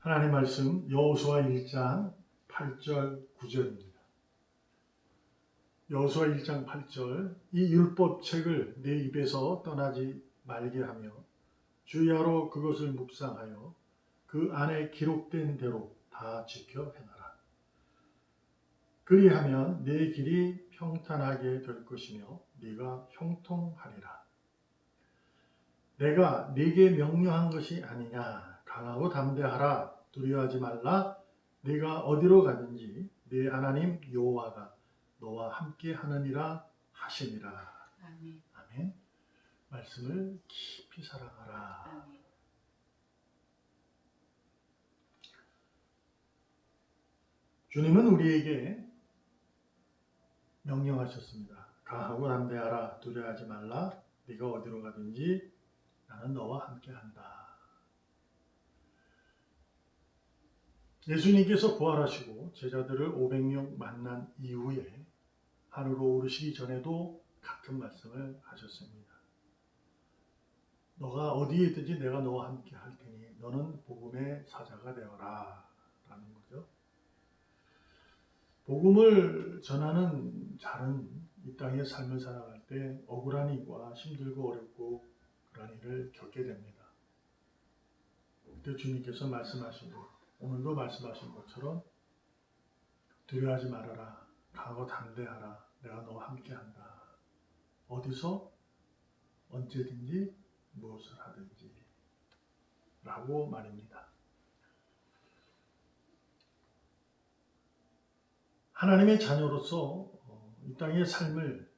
하나님 말씀 여호수아 1장 8절 9절입니다. 여호수아 1장 8절 이 율법책을 내 입에서 떠나지 말게 하며 주야로 그것을 묵상하여 그 안에 기록된 대로 다 지켜 행하라. 그리하면 내 길이 평탄하게 될 것이며 네가 형통하리라. 내가 네게 명령한 것이 아니냐. 강하고 담대하라. 두려워하지 말라. 네가 어디로 가든지 네 하나님 여호와가 너와 함께 하느니라 하시니라. 아멘. 아멘. 말씀을 깊이 사랑하라. 아멘. 주님은 우리에게 명령하셨습니다. 강하고 담대하라. 두려워하지 말라. 네가 어디로 가든지 나는 너와 함께 한다. 예수님께서 부활하시고 제자들을 500명 만난 이후에 하늘로 오르시기 전에도 같은 말씀을 하셨습니다. 너가 어디에 있든지 내가 너와 함께 할 테니 너는 복음의 사자가 되어라 라는 거죠. 복음을 전하는 자는 이 땅의 삶을 살아갈 때 억울한 일과 힘들고 어렵고 그런 일을 겪게 됩니다. 그때 주님께서 말씀하시고 오늘도 말씀하신 것처럼 두려워하지 말아라. 강하고 담대하라. 내가 너와 함께한다. 어디서 언제든지 무엇을 하든지 라고 말입니다. 하나님의 자녀로서 이 땅의 삶을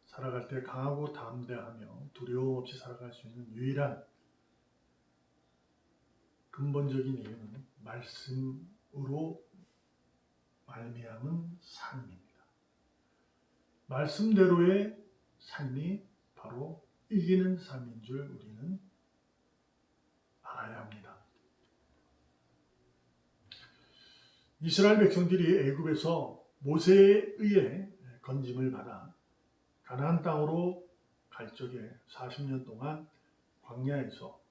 살아갈 때 강하고 담대하며 두려움 없이 살아갈 수 있는 유일한 근본적인 이유는 말씀으로 말미암은 삶입니다. 말씀대로의 삶이 바로 이기는 삶인 줄 우리는 알아야 합니다. 이스라엘 백성들이 애굽에서 모세에 의해 건짐을 받아 가나안 땅으로 갈 적에 40년 동안 광야에서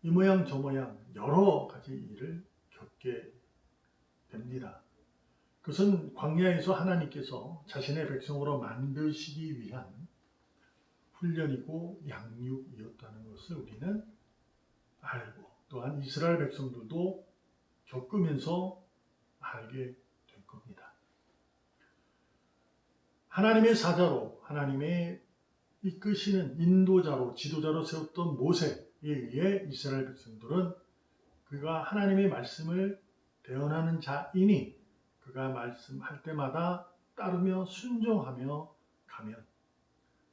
이 모양 저 모양 여러 가지 일을 겪게 됩니다. 그것은 광야에서 하나님께서 자신의 백성으로 만드시기 위한 훈련이고 양육이었다는 것을 우리는 알고 또한 이스라엘 백성들도 겪으면서 알게 될 겁니다. 하나님의 사자로 하나님의 이끄시는 인도자로 지도자로 세웠던 모세에 의해 이스라엘 백성들은 그가 하나님의 말씀을 대언하는 자이니 그가 말씀할 때마다 따르며 순종하며 가면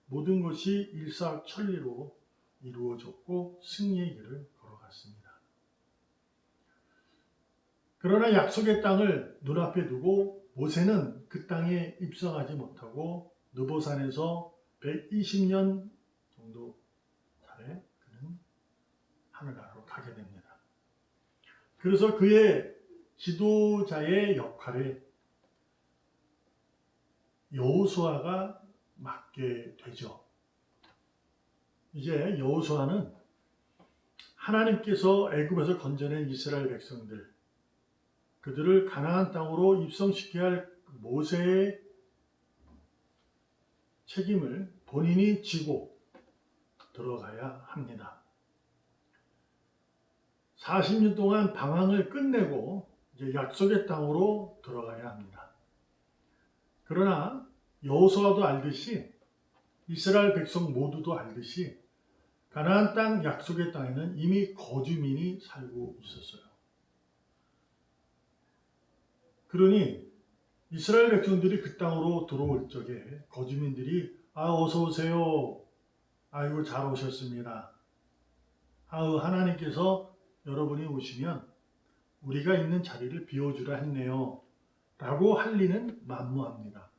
모든 것이 일사천리로 이루어졌고 승리의 길을 걸어갔습니다. 그러나 약속의 땅을 눈앞에 두고 모세는 그 땅에 입성하지 못하고 느보산에서 120년 정도 살에 그는 하늘나라로 가게 됩니다. 그래서 그의 지도자의 역할에 여호수아가 맡게 되죠. 이제 여호수아는 하나님께서 애굽에서 건져낸 이스라엘 백성들 그들을 가나안 땅으로 입성시켜야 할 모세의 책임을 본인이 지고 들어가야 합니다. 40년 동안 방황을 끝내고 이제 약속의 땅으로 들어가야 합니다. 그러나 여호수아도 알듯이 이스라엘 백성 모두도 알듯이 가나안 땅 약속의 땅에는 이미 거주민이 살고 있었어요. 그러니 이스라엘 백성들이 그 땅으로 들어올 적에 거주민들이 어서 오세요. 아이고 잘 오셨습니다. 하나님께서 여러분이 오시면 우리가 있는 자리를 비워주라 했네요. 라고 할 리는 만무합니다.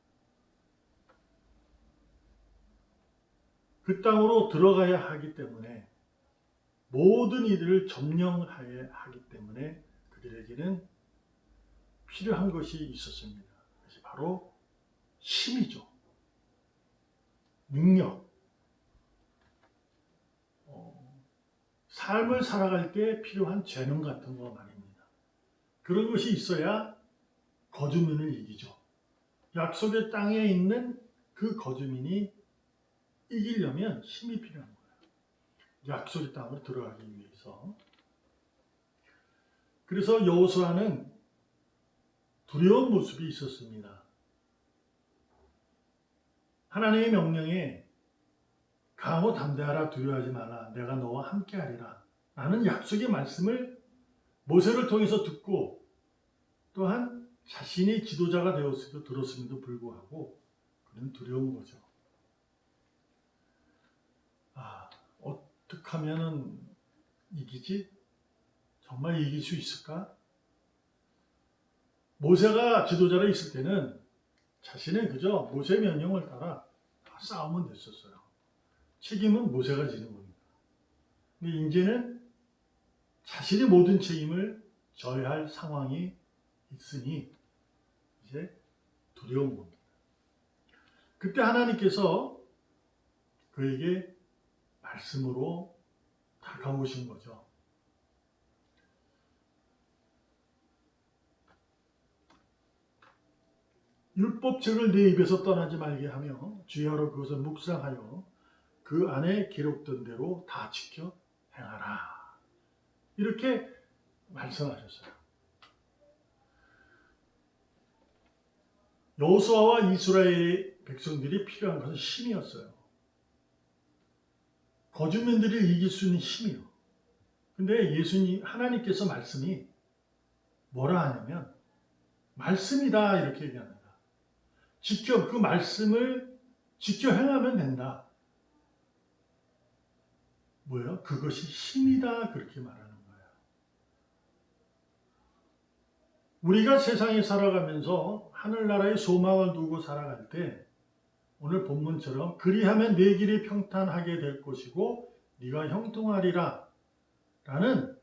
그 땅으로 들어가야 하기 때문에 모든 이들을 점령해야 하기 때문에 그들에게는 필요한 것이 있었습니다. 그것이 바로 힘이죠. 능력. 삶을 살아갈 때 필요한 재능 같은 거 말입니다. 그런 것이 있어야 거주민을 이기죠. 약속의 땅에 있는 그 거주민이 이기려면 힘이 필요한 거예요. 약속의 땅으로 들어가기 위해서. 그래서 여호수아는 두려운 모습이 있었습니다. 하나님의 명령에 강하고 담대하라, 두려워하지 마라, 내가 너와 함께하리라 라는 약속의 말씀을 모세를 통해서 듣고 또한 자신이 지도자가 되었음에도 들었음에도 불구하고 그는 두려운 거죠. 어떻게 하면 이기지? 정말 이길 수 있을까? 모세가 지도자로 있을 때는 자신은 그저 모세의 명령을 따라 다 싸우면 됐었어요. 책임은 모세가 지는 겁니다. 근데 이제는 자신이 모든 책임을 져야 할 상황이 있으니 이제 두려운 겁니다. 그때 하나님께서 그에게 말씀으로 다가오신 거죠. 율법책을 내 입에서 떠나지 말게 하며 주야로 그것을 묵상하여 그 안에 기록된 대로 다 지켜 행하라. 이렇게 말씀하셨어요. 여호수아와 이스라엘 백성들이 필요한 것은 힘이었어요. 거주민들을 이길 수 있는 힘이요. 근데 하나님께서 말씀이 뭐라 하냐면 말씀이다 이렇게 얘기합니다. 그 말씀을 지켜 행하면 된다. 뭐예요? 그것이 힘이다 그렇게 말하는 거예요. 우리가 세상에 살아가면서 하늘나라의 소망을 두고 살아갈 때 오늘 본문처럼 그리하면 내 길이 평탄하게 될 것이고 네가 형통하리라 라는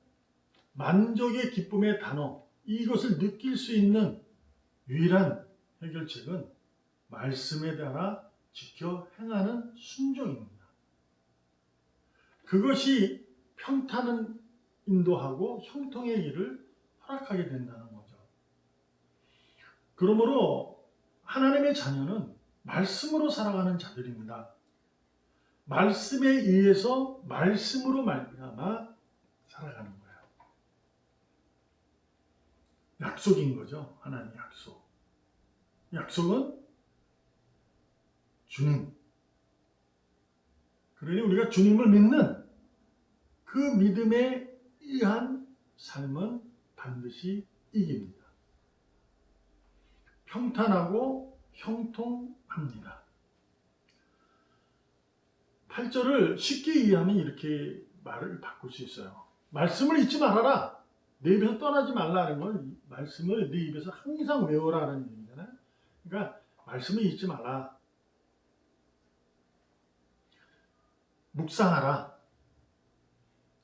만족의 기쁨의 단어, 이것을 느낄 수 있는 유일한 해결책은 말씀에 따라 지켜 행하는 순종입니다. 그것이 평탄을 인도하고 형통의 길을 허락하게 된다는 거죠. 그러므로 하나님의 자녀는 말씀으로 살아가는 자들입니다. 말씀에 의해서 말씀으로 말미암아 살아가는 거예요. 약속인 거죠. 하나님의 약속. 약속은 주님. 그러니 우리가 주님을 믿는 그 믿음에 의한 삶은 반드시 이깁니다. 평탄하고 형통합니다. 8절을 쉽게 이해하면 이렇게 말을 바꿀 수 있어요. 말씀을 잊지 말아라. 내 입에서 떠나지 말라는 건 말씀을 네 입에서 항상 외워라는 얘기잖아요. 그러니까 말씀을 잊지 말라. 묵상하라.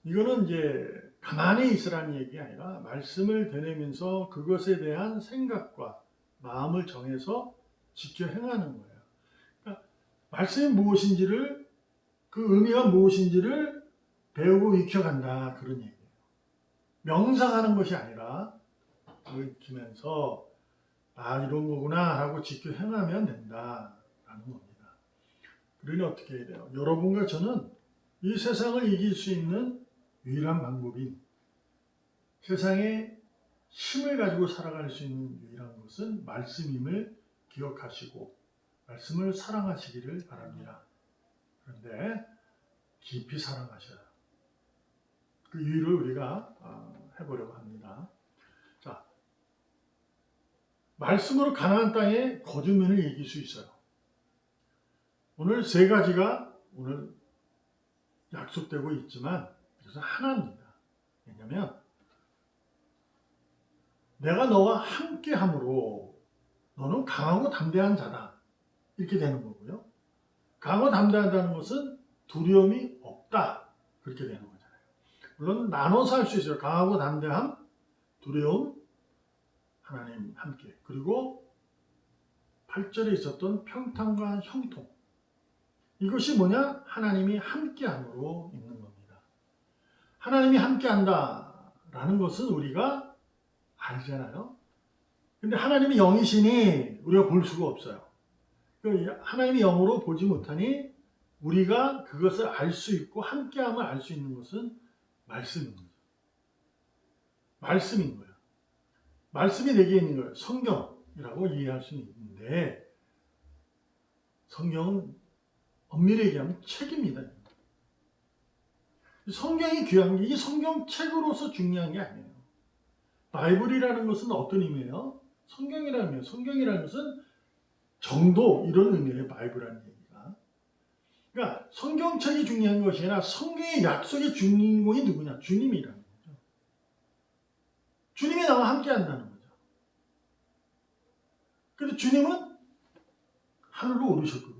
이거는 이제 가만히 있으라는 얘기가 아니라 말씀을 되뇌면서 그것에 대한 생각과 마음을 정해서 지켜 행하는 거예요. 그러니까 말씀이 무엇인지를, 그 의미가 무엇인지를 배우고 익혀간다 그런 얘기예요. 명상하는 것이 아니라 익히면서 이런 거구나 하고 지켜 행하면 된다라는 겁니다. 그러니 어떻게 해야 돼요? 여러분과 저는 이 세상을 이길 수 있는 유일한 방법인, 세상에 힘을 가지고 살아갈 수 있는 유일한 것은 말씀임을 기억하시고 말씀을 사랑하시기를 바랍니다. 그런데 깊이 사랑하셔야 그 이유를 우리가 해보려고 합니다. 자, 말씀으로 가나안 땅에 거주민을 이길 수 있어요. 오늘 세 가지가 오늘 약속되고 있지만 그래서 하나입니다. 왜냐하면 내가 너와 함께함으로 너는 강하고 담대한 자다 이렇게 되는 거고요. 강하고 담대하다는 것은 두려움이 없다 그렇게 되는 거잖아요. 물론 나눠서 할 수 있어요. 강하고 담대함, 두려움, 하나님 함께. 그리고 8절에 있었던 평탄과 형통. 이것이 뭐냐? 하나님이 함께함으로 있는 겁니다. 하나님이 함께한다라는 것은 우리가 알잖아요. 근데 하나님이 영이시니 우리가 볼 수가 없어요. 하나님이 영으로 보지 못하니 우리가 그것을 알 수 있고 함께함을 알 수 있는 것은 말씀인 거죠. 말씀인 거예요. 말씀이 내게 있는 거예요. 성경이라고 이해할 수는 있는데 성경은 엄밀히 얘기하면 책입니다. 성경이 귀한 게 이게 성경책으로서 중요한 게 아니에요. 바이블이라는 것은 어떤 의미예요? 성경이라는 의미예요. 성경이라는 것은 정도 이런 의미예요. 바이블이라는 얘기가. 그러니까 성경책이 중요한 것이 아니라 성경의 약속의 주인공이 누구냐? 주님이라는 거죠. 주님이 나와 함께 한다는 거죠. 그런데 주님은 하늘로 오르셨거든요.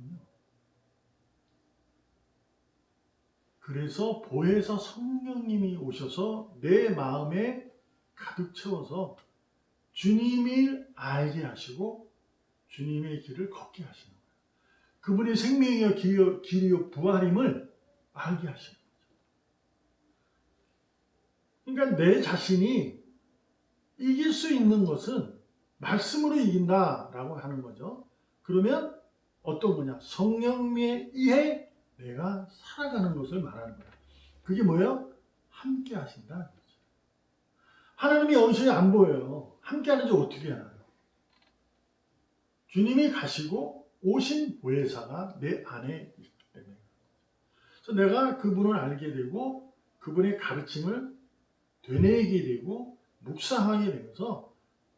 그래서 보혜사 성령님이 오셔서 내 마음에 가득 채워서 주님을 알게 하시고 주님의 길을 걷게 하시는 거예요. 그분이 생명이요 길이요 부활임을 알게 하시는 거죠. 그러니까 내 자신이 이길 수 있는 것은 말씀으로 이긴다라고 하는 거죠. 그러면 어떤 거냐? 성령에 의해 내가 살아가는 것을 말하는 거야. 그게 뭐예요? 함께 하신다는 거죠. 하나님이 영신이 안 보여요. 함께 하는지 어떻게 알아요? 주님이 가시고 오신 보혜사가 내 안에 있기 때문에. 그래서 내가 그분을 알게 되고 그분의 가르침을 되뇌이게 되고 묵상하게 되면서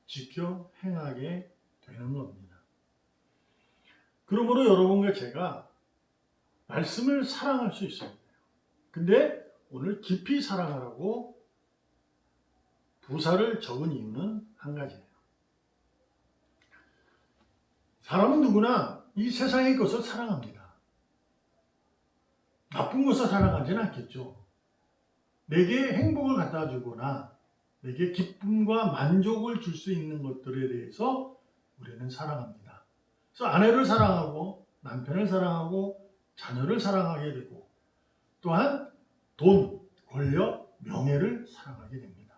지켜 행하게 되는 겁니다. 그러므로 여러분과 제가 말씀을 사랑할 수 있어야 돼요. 근데 오늘 깊이 사랑하라고 부사를 적은 이유는 한 가지예요. 사람은 누구나 이 세상의 것을 사랑합니다. 나쁜 것을 사랑하지는 않겠죠. 내게 행복을 갖다 주거나 내게 기쁨과 만족을 줄 수 있는 것들에 대해서 우리는 사랑합니다. 그래서 아내를 사랑하고 남편을 사랑하고 자녀를 사랑하게 되고 또한 돈, 권력, 명예를 사랑하게 됩니다.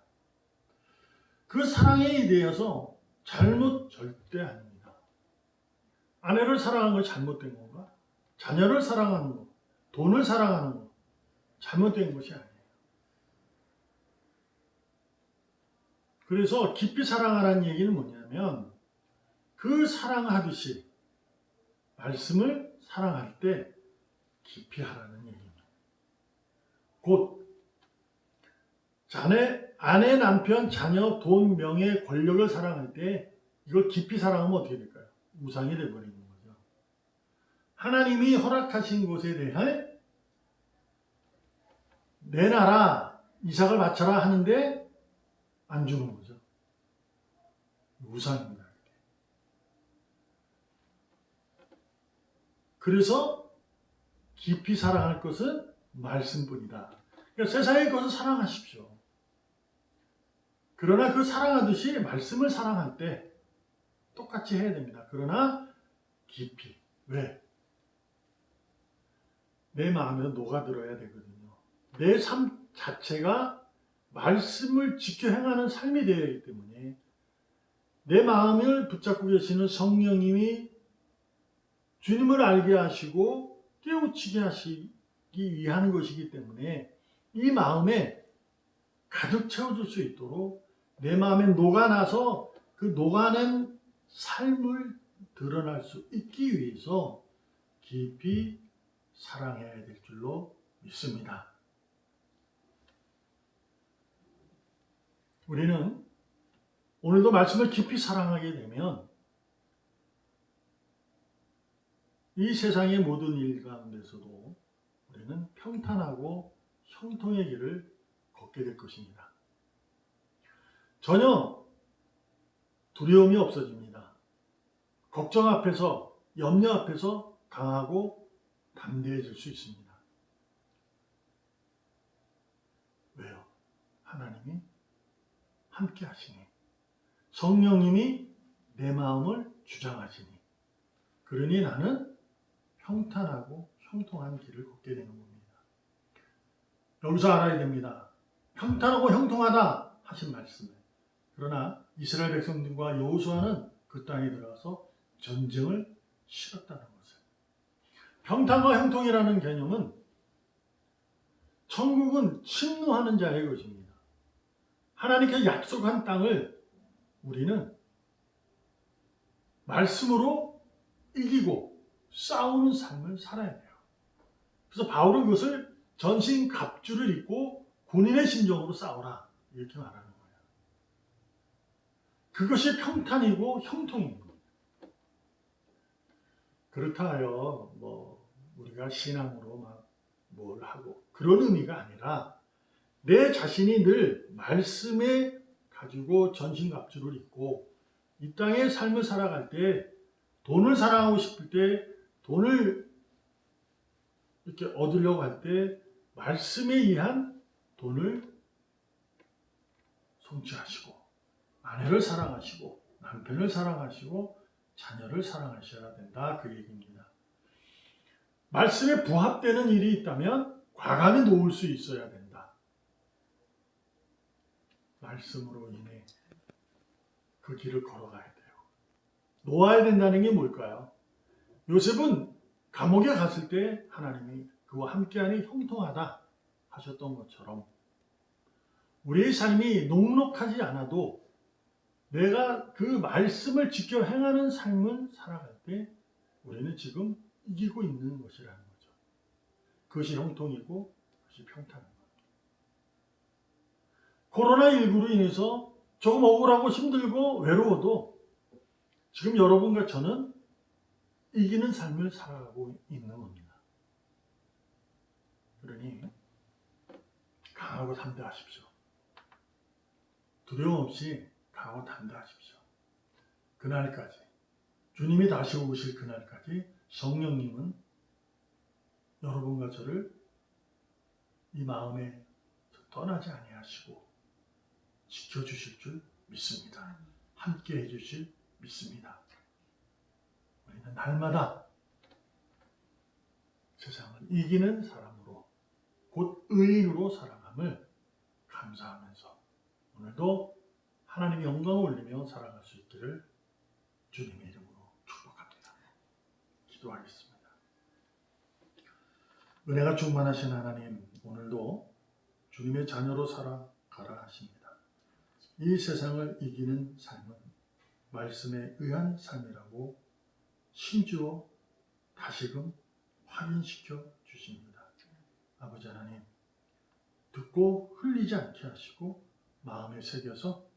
그 사랑에 대해서 잘못 절대 아닙니다. 아내를 사랑하는 거 잘못된 건가? 자녀를 사랑하는 거, 돈을 사랑하는 거 잘못된 것이 아니에요. 그래서 깊이 사랑하라는 얘기는 뭐냐면 그 사랑하듯이 말씀을 사랑할 때 깊이 하라는 얘기입니다. 곧 아내, 남편, 자녀, 돈, 명예, 권력을 사랑할 때 이걸 깊이 사랑하면 어떻게 될까요? 우상이 되어버리는 거죠. 하나님이 허락하신 것에 대해 내놔라, 이삭을 바쳐라 하는데 안 주는 거죠. 우상입니다. 그래서 깊이 사랑할 것은 말씀뿐이다. 그러니까 세상의 것을 사랑하십시오. 그러나 그 사랑하듯이 말씀을 사랑할 때 똑같이 해야 됩니다. 그러나 깊이. 왜? 내 마음에 녹아들어야 되거든요. 내 삶 자체가 말씀을 지켜 행하는 삶이 되어야 하기 때문에 내 마음을 붙잡고 계시는 성령님이 주님을 알게 하시고 깨우치게 하시기 위한 것이기 때문에 이 마음에 가득 채워줄 수 있도록 내 마음에 녹아나서 그 녹아낸 삶을 드러날 수 있기 위해서 깊이 사랑해야 될 줄로 믿습니다. 우리는 오늘도 말씀을 깊이 사랑하게 되면 이 세상의 모든 일 가운데서도 우리는 평탄하고 형통의 길을 걷게 될 것입니다. 전혀 두려움이 없어집니다. 걱정 앞에서, 염려 앞에서 강하고 담대해질 수 있습니다. 왜요? 하나님이 함께 하시니, 성령님이 내 마음을 주장하시니, 그러니 나는 평탄하고 형통한 길을 걷게 되는 겁니다. 여기서 알아야 됩니다. 평탄하고 형통하다 하신 말씀을 그러나 이스라엘 백성들과 여호수아는 그 땅에 들어가서 전쟁을 치렀다는 것을. 평탄과 형통이라는 개념은 천국은 침노하는 자의 것입니다. 하나님께 약속한 땅을 우리는 말씀으로 이기고 싸우는 삶을 살아야 돼요. 그래서 바울은 그것을 전신갑주를 입고 군인의 심정으로 싸우라 이렇게 말하는 거예요. 그것이 평탄이고 형통입니다. 그렇다 하여 우리가 신앙으로 막 뭘 하고 그런 의미가 아니라 내 자신이 늘 말씀에 가지고 전신갑주를 입고 이 땅의 삶을 살아갈 때 돈을 사랑하고 싶을 때 돈을 이렇게 얻으려고 할 때 말씀에 의한 돈을 성취하시고 아내를 사랑하시고 남편을 사랑하시고 자녀를 사랑하셔야 된다 그 얘기입니다. 말씀에 부합되는 일이 있다면 과감히 놓을 수 있어야 된다. 말씀으로 인해 그 길을 걸어가야 돼요. 놓아야 된다는 게 뭘까요? 요셉은 감옥에 갔을 때 하나님이 그와 함께하니 형통하다 하셨던 것처럼 우리의 삶이 녹록하지 않아도 내가 그 말씀을 지켜 행하는 삶을 살아갈 때 우리는 지금 이기고 있는 것이라는 거죠. 그것이 형통이고 그것이 평탄인 거예요. 코로나19로 인해서 조금 억울하고 힘들고 외로워도 지금 여러분과 저는 이기는 삶을 살아가고 있는 겁니다. 그러니 강하고 담대하십시오. 두려움 없이 강하고 담대하십시오. 그날까지 주님이 다시 오실 그날까지 성령님은 여러분과 저를 이 마음에 떠나지 아니하시고 지켜주실 줄 믿습니다. 함께 해주실 믿습니다. 우리는 날마다 세상을 이기는 사람으로 곧 의인으로 살아감을 감사하면서 오늘도 하나님의 영광을 올리며 살아갈 수 있기를 주님의 이름으로 축복합니다. 기도하겠습니다. 은혜가 충만하신 하나님, 오늘도 주님의 자녀로 살아가라 하십니다. 이 세상을 이기는 삶은 말씀에 의한 삶이라고 심지어 다시금 확인시켜 주십니다. 아버지 하나님, 듣고 흘리지 않게 하시고 마음에 새겨서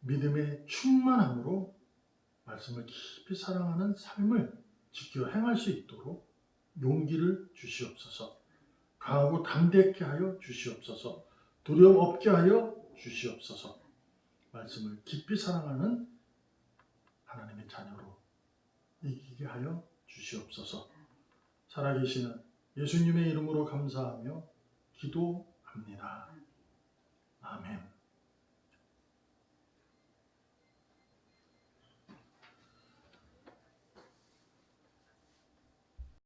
믿음의 충만함으로 말씀을 깊이 사랑하는 삶을 지켜 행할 수 있도록 용기를 주시옵소서. 강하고 담대케 하여 주시옵소서. 두려움 없게 하여 주시옵소서. 말씀을 깊이 사랑하는 하나님의 자녀로 이기게 하여 주시옵소서. 살아계시는 예수님의 이름으로 감사하며 기도합니다.